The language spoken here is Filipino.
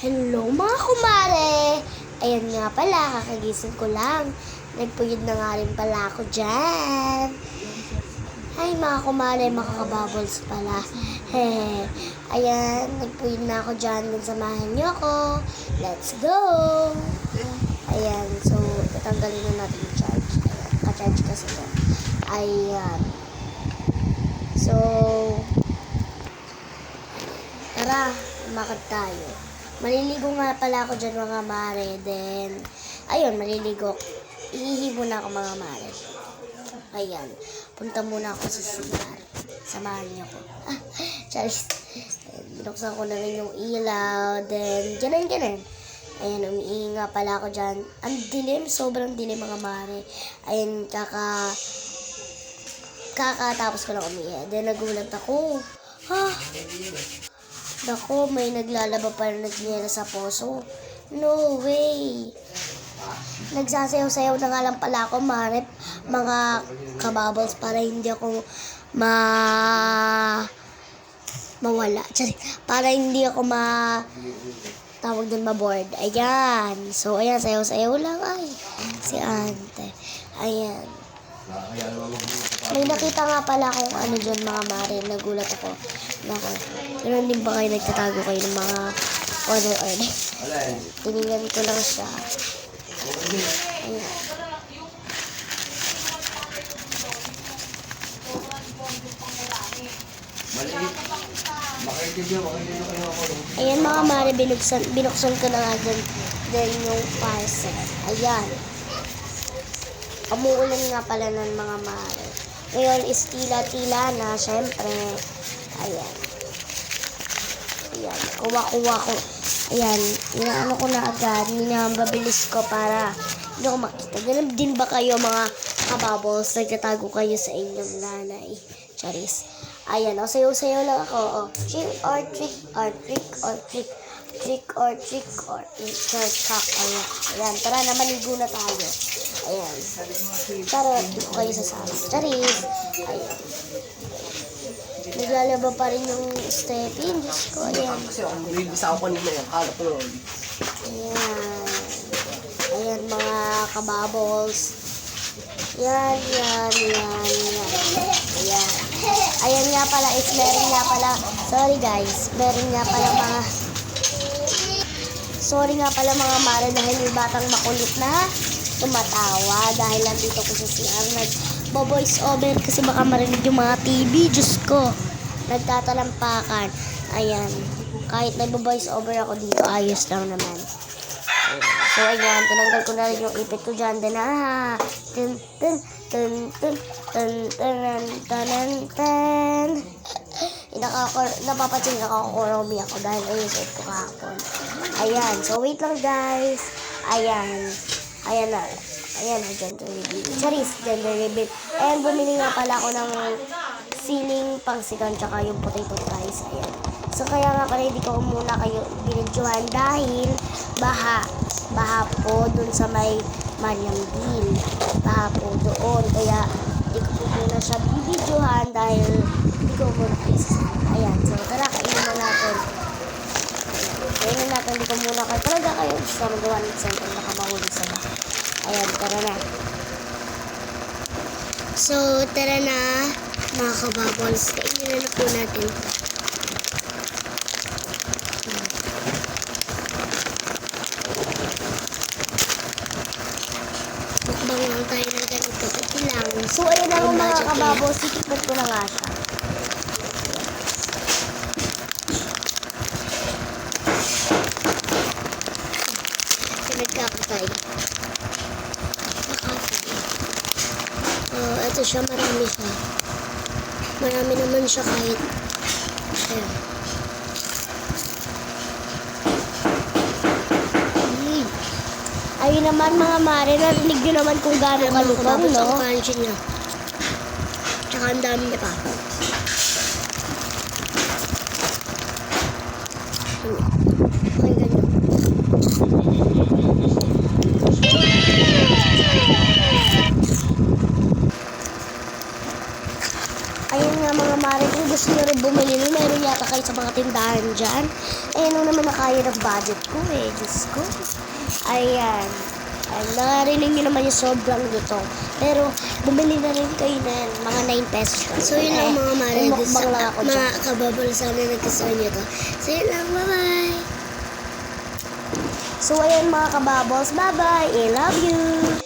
Hello mga kumare! Ayan nga pala, kakagising ko lang. Nagpuyod na nga rin pala ako dyan. Ay mga kumare, makakabubbles pala. Hehe. Ayan, nagpuyod na ako dyan. Samahan niyo ako. Let's go! Ayan, so tatanggalin na natin yung charge. Ayan, ka-charge kasi ito. Ayan. So, tara, umakad tayo. Maliligo nga pala ako dyan mga mare. Then, ayun, maliligo. Ihihi muna ako mga mare. Ayan, punta muna ako sa CR. Samahan niyo ko. Charis. Binuksan ko na rin yung ilaw. Then, ganun. Ayan, umiihi nga pala ako dyan. Ang dilim, sobrang dilim mga mare. Ayan, kakatapos ko lang umiihi. Then, nagulat ako. Naku, may naglalaba pa rin nagnyera sa poso. No way! Nagsasayaw-sayaw na nga lang pala ako, mga kabubbles, para hindi ako mawala. Para hindi ako tawag dun, maboard. Ayan. So, ayan, sayaw-sayaw lang. Ay, si ante. Ayan. May nakita nga pala akong ano dyan mga mare. Nagulat ako. Naku, ganoon din ba kayo nagtatago kayo ng mga other earth? Tinignan ko lang siya. Ayan. Ayan mga mare, binuksan ko na nga dyan yung parcel. Ayan. Umuulan nga pala ng mga mare. Ngayon is tila-tila na, syempre. Ayan. Ayan. Kuha ko. Ayan. Inaano ko na agad. Minambabilis ko para hindi ko makita. Ganun din ba kayo mga kabubbles? Nagtatago kayo sa inyong nanay. Charis. Ayan. O, sayo-sayo lang ako. O, trick or trick or trick or trick. Trick or trick or trick. Ayan. Tara na, maligo na tayo. Ayan. Tara, di ko kayo sasama. Charis. Ayan. Naglalaba pa rin yung Steffi. Diyos ko, ayan. Kasi ang release ako kanina yan. Kala ko yun. Ayan. Ayan, mga kabubbles. Yan. Ayan. Ayan nga pala, meron nga pala. Sorry guys. Meron nga pala mga mare dahil may batang makulit na tumatawa dahil nandito ko sa CR nag-voice over kasi baka marinig yung mga TV. Diyos ko, nagtatalampakan. Ayan, kahit nag-voice over ako dito, ayos lang naman. Ayan. So ayan, tinanggal ko na rin yung ipit ko dyan. Then napapansin nakakurumi ako dahil ayun suot ko kahapon. Ayan, so wait lang guys. Ayan na. Ayan na, gender reveal. Charis, gender reveal. And bumili nga pala ako ng ceiling pangsigan tsaka yung potato fries. Ayan. So kaya nga pala hindi ko muna kayo binidyohan dahil baha po dun sa may Mariamville. Baha po doon. Kaya hindi ko muna siya bibidyohan dahil hindi ko muna kayo sasama. Ayan. So tara, kainin na natin. Kainin natin, hindi ko muna kayo. Talaga kayo gusto magawa ng center na kamahuli sa bahay. Ayan, tara na. So, tara na, mga kabubbles. Kainin na po natin. Mukbang lang tayo ng ganito. Ito lang. So, ayan na mga kabubbles. Sitikman ko na nga siya. Nagkakatay. Ito siya, marami siya. Marami naman siya kahit. Ayan. Ayun naman mga mare, narinig nyo naman kung gano'ng kalutong, no? Ang crunchy niya. Tsaka ang dami niya pa. Okay, ganyan. Ayun nga mga mare, kung gusto nyo rin bumili, meron yata kayo sa mga tindahan dyan. nung naman nakaya ng budget ko eh. Diyos ko. Ayan. Ay, narinig nyo naman yung sobrang lutong. Pero, bumili na rin kayo na yan. Mga 9 pesos lang. So yun lang mga marites, mukbang lang ako mga dyan. kababal sa amin nagkasuhan nyo to. So yun lang, bye-bye! So, ayan mga kabubbles. Bye-bye. I love you.